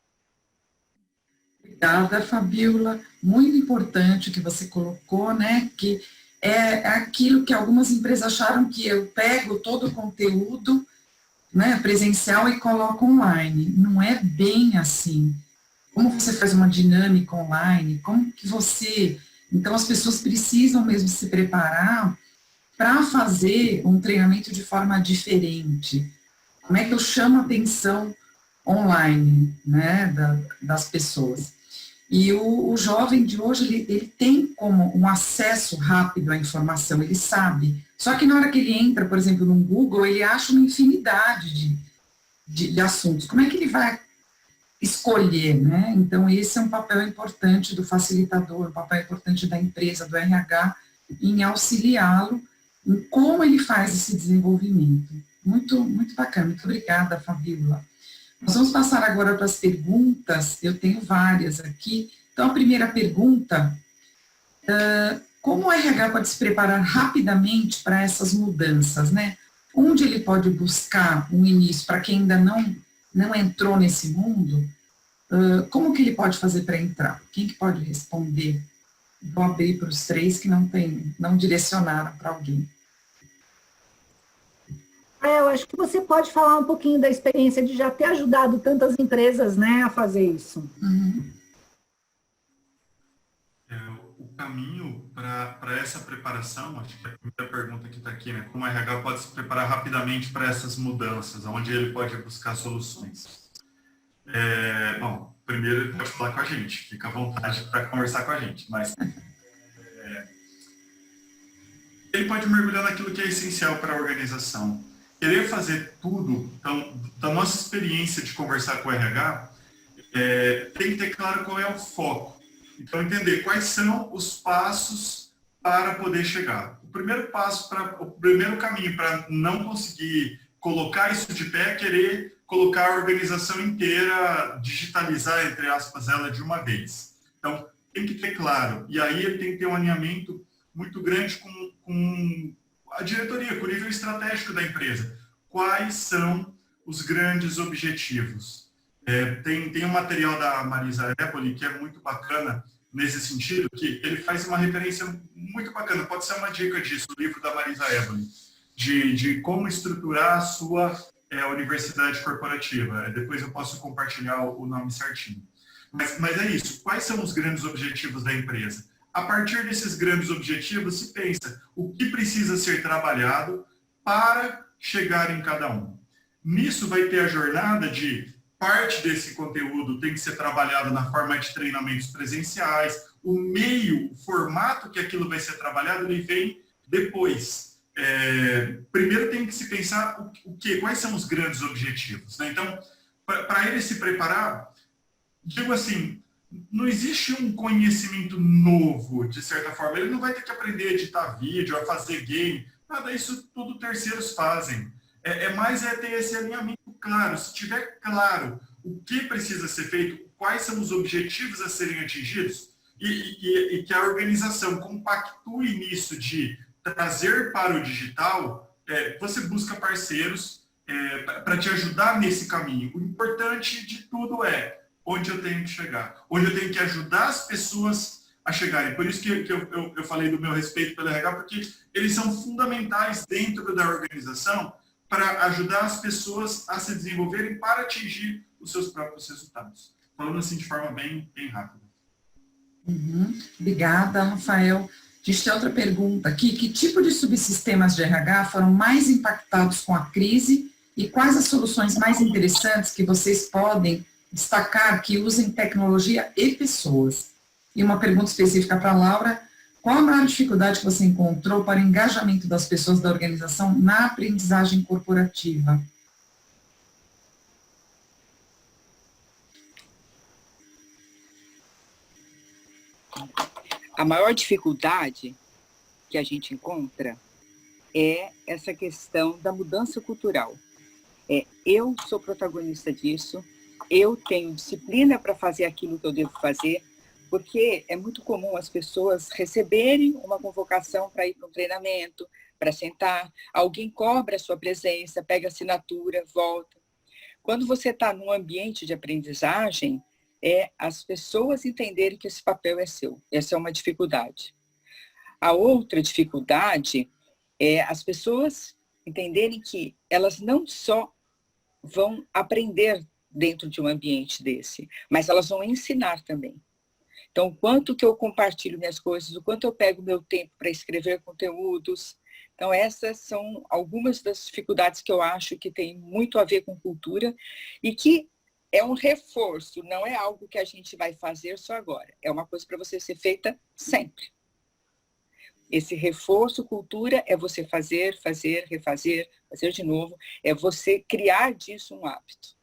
Obrigada, Fabíola. Muito importante o que você colocou, né? Que é aquilo que algumas empresas acharam que eu pego todo o conteúdo, né, presencial e coloco online. Não é bem assim. Como você faz uma dinâmica online? Como que você... Então, as pessoas precisam mesmo se preparar para fazer um treinamento de forma diferente. Como é que eu chamo a atenção online, né, das pessoas? E o jovem de hoje, ele tem como um acesso rápido à informação, ele sabe. Só que na hora que ele entra, por exemplo, no Google, ele acha uma infinidade de assuntos. Como é que ele vai escolher, né? Então, esse é um papel importante do facilitador, um papel importante da empresa, do RH, em auxiliá-lo em como ele faz esse desenvolvimento. Muito, muito bacana. Muito obrigada, Fabíola. Nós vamos passar agora para as perguntas. Eu tenho várias aqui. Então, a primeira pergunta, como o RH pode se preparar rapidamente para essas mudanças, né? Onde ele pode buscar um início para quem ainda não entrou nesse mundo? Como que ele pode fazer para entrar? Quem que pode responder? Vou abrir para os três que não direcionaram para alguém. Eu acho que você pode falar um pouquinho da experiência de já ter ajudado tantas empresas, né, a fazer isso. Uhum. O caminho para essa preparação, acho que a primeira pergunta que está aqui, né? Como o RH pode se preparar rapidamente para essas mudanças, onde ele pode buscar soluções? Bom, primeiro ele pode falar com a gente, fica à vontade para conversar com a gente, mas ele pode mergulhar naquilo que é essencial para a organização. Querer fazer tudo, então, da nossa experiência de conversar com o RH, tem que ter claro qual é o foco. Então, entender quais são os passos para poder chegar. O primeiro caminho para não conseguir colocar isso de pé é querer colocar a organização inteira, digitalizar, entre aspas, ela de uma vez. Então, tem que ter claro. E aí ele tem que ter um alinhamento muito grande com a diretoria, com o nível estratégico da empresa. Quais são os grandes objetivos? Tem um material da Marisa Éboli que é muito bacana nesse sentido, que ele faz uma referência muito bacana, pode ser uma dica disso, o livro da Marisa Éboli, de como estruturar a sua universidade corporativa. Depois eu posso compartilhar o nome certinho. Mas é isso, quais são os grandes objetivos da empresa? A partir desses grandes objetivos, se pensa o que precisa ser trabalhado para chegar em cada um. Nisso vai ter a jornada de parte desse conteúdo tem que ser trabalhado na forma de treinamentos presenciais, o meio, o formato que aquilo vai ser trabalhado, ele vem depois. Primeiro tem que se pensar quais são os grandes objetivos, né? Então, para ele se preparar, digo assim, não existe um conhecimento novo, de certa forma. Ele não vai ter que aprender a editar vídeo, a fazer game, nada, isso tudo terceiros fazem. Mais ter esse alinhamento claro. Se tiver claro o que precisa ser feito, quais são os objetivos a serem atingidos, e que a organização compactue nisso de trazer para o digital, você busca parceiros para te ajudar nesse caminho. O importante de tudo é onde eu tenho que chegar, onde eu tenho que ajudar as pessoas a chegarem. Por isso que eu falei do meu respeito pelo RH, porque eles são fundamentais dentro da organização para ajudar as pessoas a se desenvolverem para atingir os seus próprios resultados. Falando assim de forma bem rápida. Obrigada, Rafael. A gente tem outra pergunta aqui. Que tipo de subsistemas de RH foram mais impactados com a crise e quais as soluções mais interessantes que vocês podem destacar que usem tecnologia e pessoas? E uma pergunta específica para a Laura: qual a maior dificuldade que você encontrou para o engajamento das pessoas da organização na aprendizagem corporativa? A maior dificuldade que a gente encontra é essa questão da mudança cultural. Eu sou protagonista disso, eu tenho disciplina para fazer aquilo que eu devo fazer, porque é muito comum as pessoas receberem uma convocação para ir para um treinamento, para sentar, alguém cobra a sua presença, pega a assinatura, volta. Quando você está num ambiente de aprendizagem, as pessoas entenderem que esse papel é seu. Essa é uma dificuldade. A outra dificuldade é as pessoas entenderem que elas não só vão aprender dentro de um ambiente desse, mas elas vão ensinar também. Então, o quanto que eu compartilho minhas coisas, o quanto eu pego meu tempo para escrever conteúdos. Então, essas são algumas das dificuldades que eu acho que tem muito a ver com cultura e que é um reforço, não é algo que a gente vai fazer só agora. É uma coisa para você ser feita sempre. Esse reforço, cultura, é você fazer, refazer, fazer de novo. É você criar disso um hábito.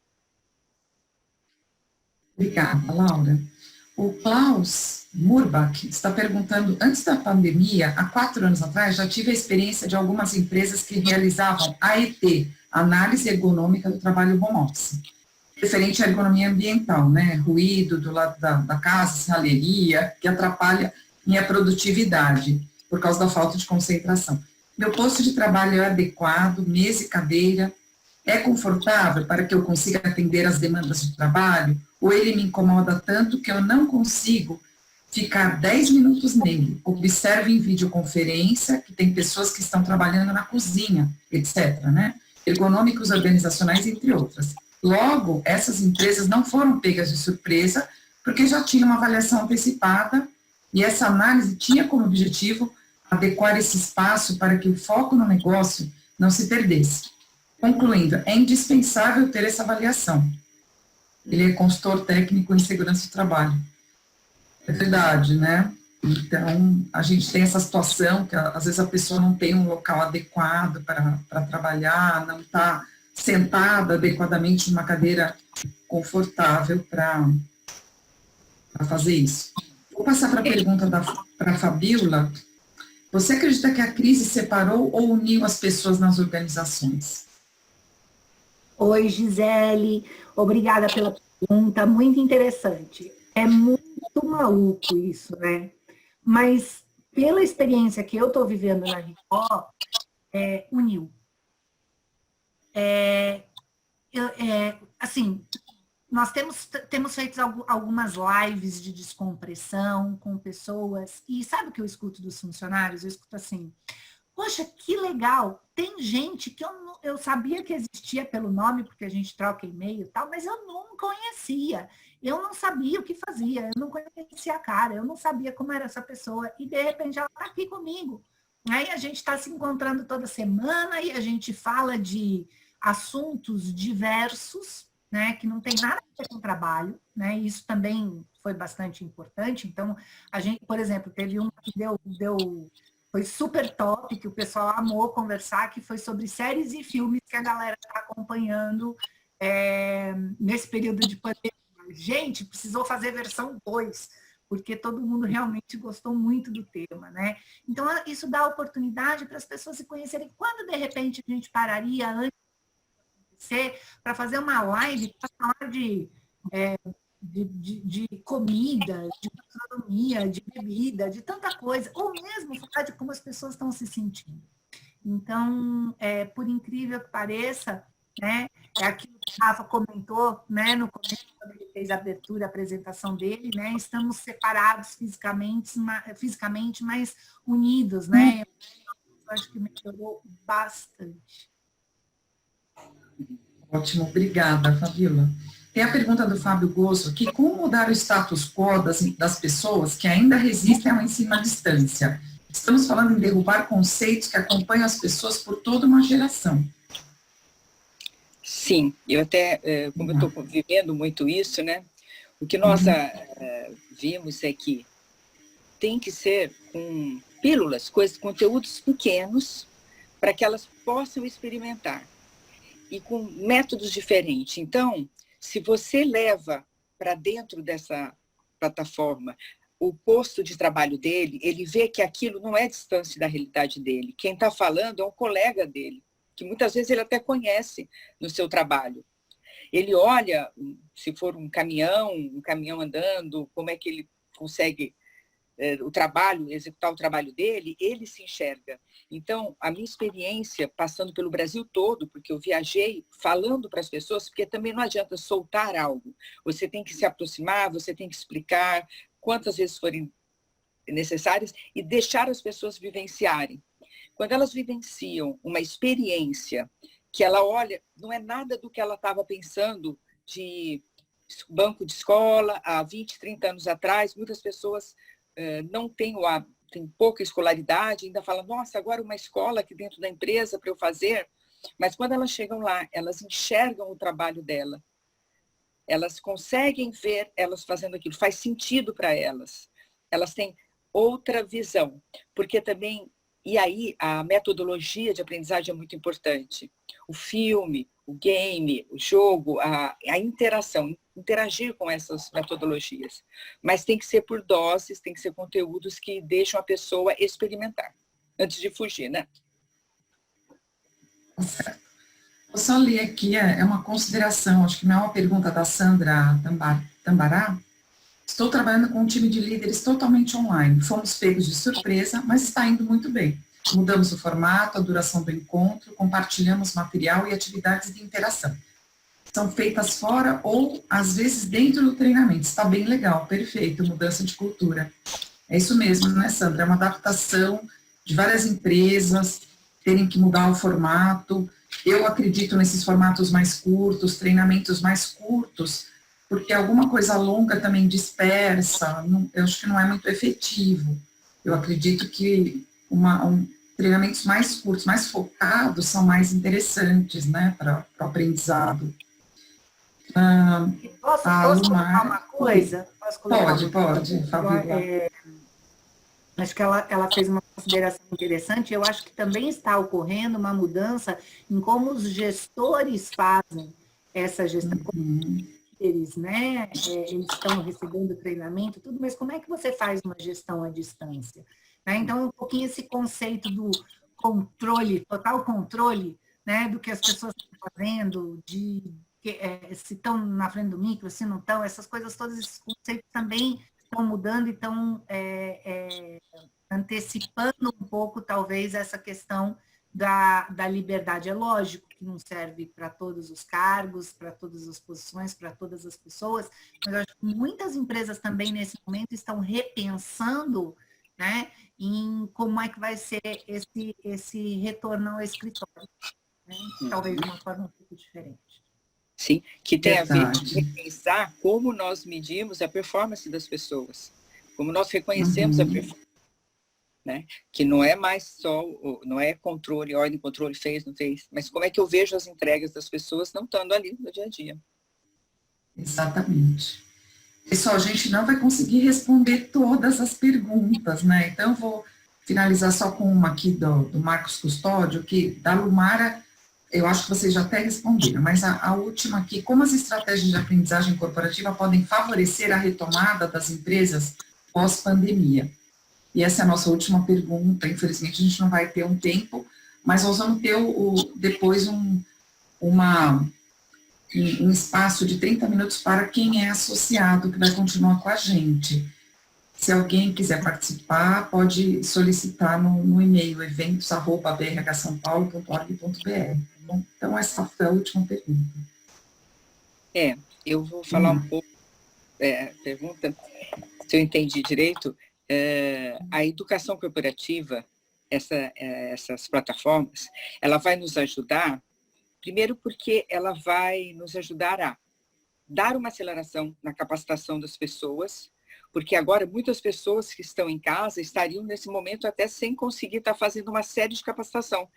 Obrigada, Laura. O Klaus Murbach está perguntando: antes da pandemia, há 4 anos atrás, já tive a experiência de algumas empresas que realizavam AET, Análise Ergonômica do Trabalho Home Office, referente à ergonomia ambiental, né? Ruído do lado da casa, serralheria, que atrapalha minha produtividade por causa da falta de concentração. Meu posto de trabalho é adequado, mesa e cadeira, é confortável para que eu consiga atender as demandas de trabalho, ou ele me incomoda tanto que eu não consigo ficar 10 minutos nele? Observe em videoconferência que tem pessoas que estão trabalhando na cozinha, etc., né? Ergonômicos organizacionais, entre outras. Logo, essas empresas não foram pegas de surpresa, porque já tinham uma avaliação antecipada, e essa análise tinha como objetivo adequar esse espaço para que o foco no negócio não se perdesse. Concluindo, é indispensável ter essa avaliação. Ele é consultor técnico em segurança do trabalho. É verdade, né? Então, a gente tem essa situação que às vezes a pessoa não tem um local adequado para trabalhar, não está sentada adequadamente numa cadeira confortável para fazer isso. Vou passar para a pergunta para a Fabíola. Você acredita que a crise separou ou uniu as pessoas nas organizações? Oi, Gisele, obrigada pela pergunta, muito interessante. É muito maluco isso, né? Mas, pela experiência que eu estou vivendo na Record, uniu. Assim, nós temos feito algumas lives de descompressão com pessoas, e sabe o que eu escuto dos funcionários? Eu escuto assim, poxa, que legal, tem gente que eu sabia que existia pelo nome, porque a gente troca e-mail e tal, mas eu não conhecia, eu não sabia o que fazia, eu não conhecia a cara, eu não sabia como era essa pessoa, e de repente ela está aqui comigo. Aí a gente está se encontrando toda semana e a gente fala de assuntos diversos, né, que não tem nada a ver com trabalho, né, isso também foi bastante importante. Então, a gente, por exemplo, teve uma que foi super top, que o pessoal amou conversar, que foi sobre séries e filmes que a galera está acompanhando nesse período de pandemia. Gente, precisou fazer versão 2, porque todo mundo realmente gostou muito do tema, né? Então, isso dá oportunidade para as pessoas se conhecerem. Quando, de repente, a gente pararia antes para fazer uma live para falar de comida, de gastronomia, de bebida, de tanta coisa, ou mesmo falar de como as pessoas estão se sentindo. Então, por incrível que pareça, né, é aquilo que o Rafa comentou, né, no começo, quando ele fez a abertura, a apresentação dele, né, estamos separados fisicamente, mas unidos, né? Eu acho que melhorou bastante. Ótimo, obrigada, Fabíola. Tem a pergunta do Fábio Gosso, que como mudar o status quo das pessoas que ainda resistem ao ensino à distância? Estamos falando em derrubar conceitos que acompanham as pessoas por toda uma geração. Sim, eu até, como eu estou vivendo muito isso, né? O que nós vimos é que tem que ser com pílulas, conteúdos pequenos, para que elas possam experimentar. E com métodos diferentes. Então, se você leva para dentro dessa plataforma o posto de trabalho dele, ele vê que aquilo não é distante da realidade dele. Quem está falando é um colega dele, que muitas vezes ele até conhece no seu trabalho. Ele olha, se for um caminhão andando, como é que ele consegue executar o trabalho dele, ele se enxerga. Então, a minha experiência, passando pelo Brasil todo, porque eu viajei falando para as pessoas, porque também não adianta soltar algo. Você tem que se aproximar, você tem que explicar quantas vezes forem necessárias e deixar as pessoas vivenciarem. Quando elas vivenciam uma experiência que ela olha, não é nada do que ela estava pensando de banco de escola há 20, 30 anos atrás, muitas pessoas não tem pouca escolaridade, ainda falam, nossa, agora uma escola aqui dentro da empresa para eu fazer. Mas quando elas chegam lá, elas enxergam o trabalho dela. Elas conseguem ver elas fazendo aquilo, faz sentido para elas. Elas têm outra visão, porque também, e aí a metodologia de aprendizagem é muito importante. O filme, o game, o jogo, a interação, interagir com essas metodologias. Mas tem que ser por doses, tem que ser conteúdos que deixam a pessoa experimentar, antes de fugir, né? Certo. Vou só ler aqui, é uma consideração, acho que não é uma pergunta da Sandra Tambará. Estou trabalhando com um time de líderes totalmente online. Fomos pegos de surpresa, mas está indo muito bem. Mudamos o formato, a duração do encontro, compartilhamos material e atividades de interação. São feitas fora ou, às vezes, dentro do treinamento. Está bem legal, perfeito, mudança de cultura. É isso mesmo, né, Sandra? É uma adaptação de várias empresas, terem que mudar o formato. Eu acredito nesses formatos mais curtos, treinamentos mais curtos, porque alguma coisa longa também dispersa, eu acho que não é muito efetivo. Eu acredito que treinamentos mais curtos, mais focados, são mais interessantes, né, para o aprendizado. Posso colocar uma coisa? Pode, Fabíola. Acho que ela fez uma consideração interessante. Eu acho que também está ocorrendo uma mudança em como os gestores fazem essa gestão. Eles, né? Eles estão recebendo treinamento, tudo, mas como é que você faz uma gestão à distância? Né? Então, um pouquinho esse conceito do controle, total controle, né? Do que as pessoas estão fazendo, se estão na frente do micro, se não estão, essas coisas todas, esses conceitos também estão mudando e estão antecipando um pouco, talvez, essa questão da liberdade. É lógico que não serve para todos os cargos, para todas as posições, para todas as pessoas, mas eu acho que muitas empresas também, nesse momento, estão repensando, né, em como é que vai ser esse retorno ao escritório, né? Talvez de uma forma um pouco diferente. Sim, que tem a ver com repensar como nós medimos a performance das pessoas, como nós reconhecemos a performance, né? Que não é mais só, não é controle, ordem, controle, fez, não fez, mas como é que eu vejo as entregas das pessoas não estando ali no dia a dia. Exatamente. Pessoal, a gente não vai conseguir responder todas as perguntas, né? Então, eu vou finalizar só com uma aqui do Marcos Custódio, que da Lumara, eu acho que vocês já até responderam, mas a última aqui: como as estratégias de aprendizagem corporativa podem favorecer a retomada das empresas pós-pandemia? E essa é a nossa última pergunta. Infelizmente, a gente não vai ter um tempo, mas nós vamos ter depois um espaço de 30 minutos para quem é associado, que vai continuar com a gente. Se alguém quiser participar, pode solicitar no e-mail eventos@brhsãopaulo.org.br. Então, essa foi a última pergunta. Eu vou falar um pouco, pergunta, se eu entendi direito, a educação corporativa, essas plataformas, ela vai nos ajudar, primeiro porque ela vai nos ajudar a dar uma aceleração na capacitação das pessoas, porque agora muitas pessoas que estão em casa estariam nesse momento até sem conseguir estar fazendo uma série de capacitação.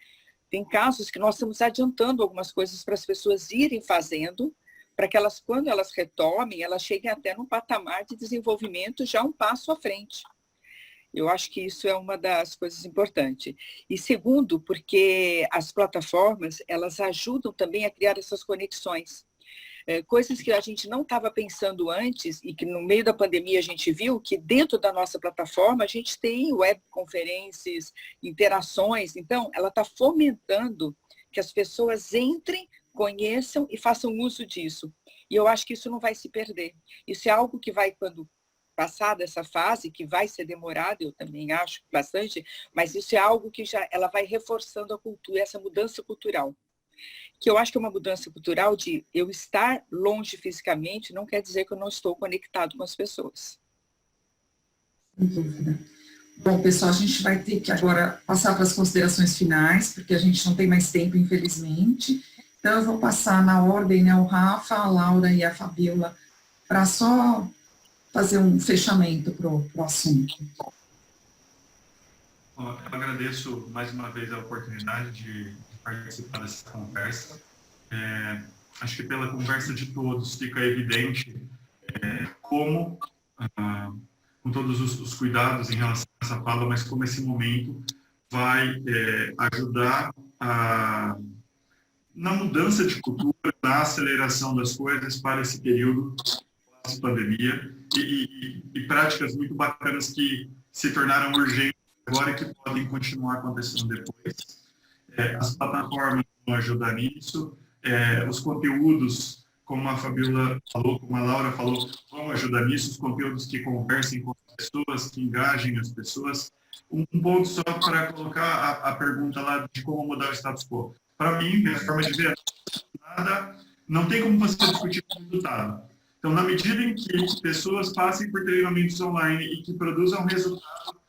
Tem casos que nós estamos adiantando algumas coisas para as pessoas irem fazendo, para que elas, quando elas retomem, elas cheguem até num patamar de desenvolvimento já um passo à frente. Eu acho que isso é uma das coisas importantes. E segundo, porque as plataformas, elas ajudam também a criar essas conexões. Coisas que a gente não estava pensando antes e que no meio da pandemia a gente viu que dentro da nossa plataforma a gente tem webconferências, interações. Então, ela está fomentando que as pessoas entrem, conheçam e façam uso disso. E eu acho que isso não vai se perder. Isso é algo que vai, quando passar dessa fase, que vai ser demorada, eu também acho bastante, mas isso é algo que ela vai reforçando a cultura, essa mudança cultural. Que eu acho que é uma mudança cultural de eu estar longe fisicamente não quer dizer que eu não estou conectado com as pessoas. Sem dúvida. Bom, pessoal, a gente vai ter que agora passar para as considerações finais, porque a gente não tem mais tempo, infelizmente. Então, eu vou passar na ordem, né, o Rafa, a Laura e a Fabiola, para só fazer um fechamento para o assunto. Eu agradeço mais uma vez a oportunidade de participar dessa conversa. Acho que pela conversa de todos fica evidente como, com todos os cuidados em relação a essa fala, mas como esse momento vai ajudar na mudança de cultura, na aceleração das coisas para esse período pós-pandemia e práticas muito bacanas que se tornaram urgentes agora e que podem continuar acontecendo depois. As plataformas vão ajudar nisso, os conteúdos, como a Fabiola falou, como a Laura falou, vão ajudar nisso, os conteúdos que conversem com as pessoas, que engajem as pessoas. Um ponto só para colocar a pergunta lá de como mudar o status quo. Para mim, minha forma de ver, não tem como você discutir o resultado. Então, na medida em que pessoas passem por treinamentos online e que produzam resultado,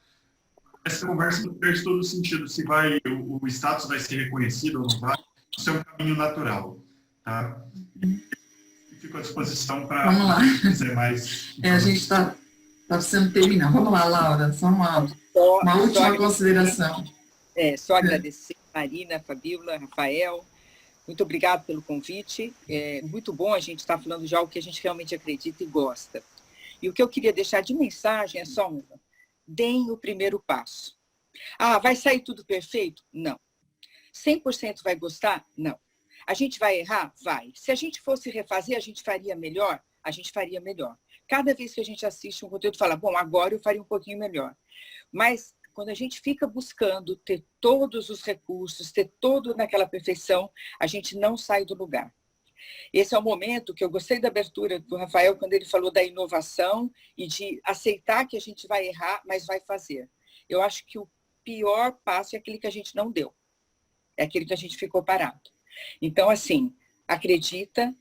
essa conversa não perde todo o sentido. Se o status vai ser reconhecido ou não vai, isso é um caminho natural. Tá? E fico à disposição para dizer mais. A gente está precisando terminar. Vamos lá, Laura, só uma última consideração. Só agradecer a Marina, a Fabiola, Rafael. Muito obrigado pelo convite. É muito bom a gente estar falando já o que a gente realmente acredita e gosta. E o que eu queria deixar de mensagem é só uma. deem o primeiro passo. Ah, vai sair tudo perfeito? Não. 100% vai gostar? Não. A gente vai errar? Vai. Se a gente fosse refazer, a gente faria melhor? A gente faria melhor. Cada vez que a gente assiste um conteúdo, fala, bom, agora eu faria um pouquinho melhor. Mas quando a gente fica buscando ter todos os recursos, ter tudo naquela perfeição, a gente não sai do lugar. Esse é o momento que eu gostei da abertura do Rafael, quando ele falou da inovação e de aceitar que a gente vai errar, mas vai fazer. Eu acho que o pior passo é aquele que a gente não deu. É aquele que a gente ficou parado. Então, assim, acredita,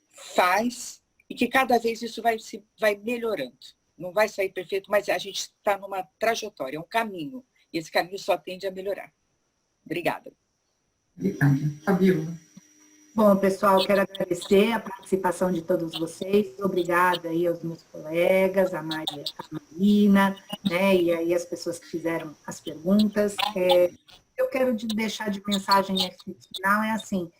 faz, e que cada vez isso vai melhorando. Não vai sair perfeito, mas a gente está numa trajetória, é um caminho. E esse caminho só tende a melhorar. Obrigada. Obrigada. Fabíola. Bom, pessoal, quero agradecer a participação de todos vocês. Obrigada aí aos meus colegas, a Maria, a Marina, né, e aí as pessoas que fizeram as perguntas. Eu quero deixar de mensagem final é assim,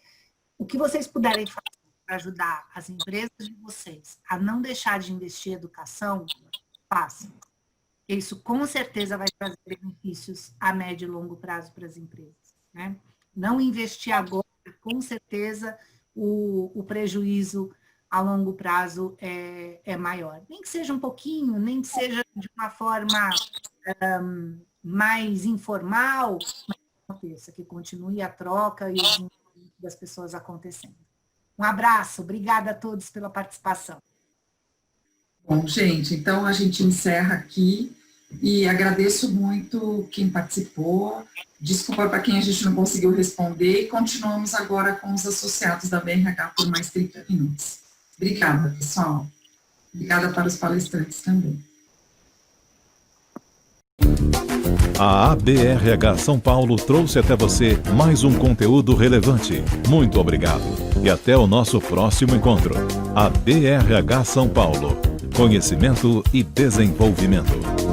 o que vocês puderem fazer para ajudar as empresas de vocês a não deixar de investir em educação, façam. Isso com certeza vai trazer benefícios a médio e longo prazo para as empresas, né? Não investir agora, com certeza o prejuízo a longo prazo é maior. Nem que seja um pouquinho, nem que seja de uma forma mais informal, mas que aconteça, que continue a troca e o desenvolvimento das pessoas acontecendo. Um abraço, obrigada a todos pela participação. Bom, gente, então a gente encerra aqui e agradeço muito quem participou. Desculpa para quem a gente não conseguiu responder e continuamos agora com os associados da BRH por mais 30 minutos. Obrigada, pessoal. Obrigada para os palestrantes também. A ABRH São Paulo trouxe até você mais um conteúdo relevante. Muito obrigado e até o nosso próximo encontro. ABRH São Paulo. Conhecimento e desenvolvimento.